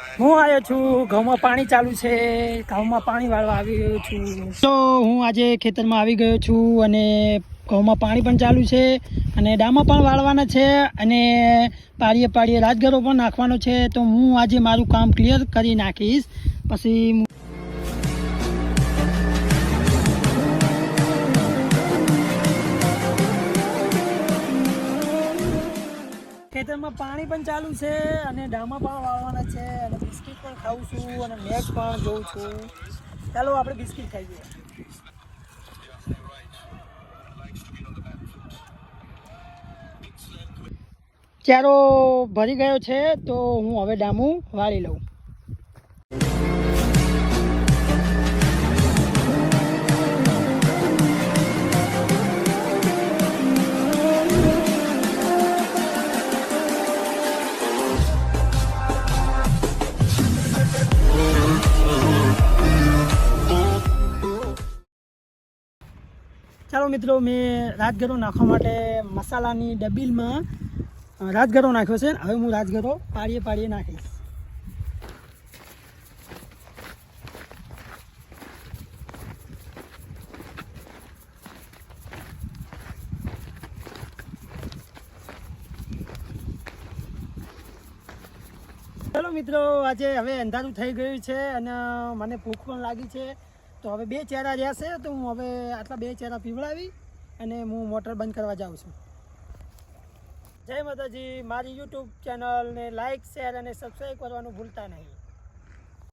હું આવ્યો છું, ઘઉંમાં પાણી ચાલુ છે, ઘઉંમાં પાણી વાળવા આવી ગયો છું. તો હું આજે ખેતરમાં આવી ગયો છું અને ઘઉંમાં પાણી પણ ચાલુ છે અને ડામાં પણ વાળવાના છે અને પાળીએ પાળીએ રાજગરો પણ નાખવાનો છે. તો હું આજે મારું કામ ક્લિયર કરી નાખીશ. પછી ખેતરમાં પાણી પણ ચાલુ છે અને ડામા પણ વાળવાના છે અને બિસ્કિટ પણ ખાઉં છું અને મેચ પણ જોઉં છું. ચાલો આપણે બિસ્કિટ ખાઈએ. ચારો ભરી ગયો છે તો હું હવે ડામું વાળી લઉં. ચાલો મિત્રો, મેં રાજગરો નાખવા માટે મસાલાની ડબીલમાં રાજગરો નાખ્યો છે. હવે હું રાજગરો પાડીએ પાડીએ નાખીશ. ચાલો મિત્રો, આજે હવે અંધારું થઈ ગયું છે અને મને ભૂખ પણ લાગી છે. તો હવે 2 ચેરા રહ્યા છે તો હું હવે આટલા 2 ચેરા પીવડાવી અને હું મોટર બંધ કરવા જાઉં છું. જય માતાજી. મારી યુટ્યુબ ચેનલને લાઇક, શેર અને સબસ્ક્રાઈબ કરવાનું ભૂલતા નહીં.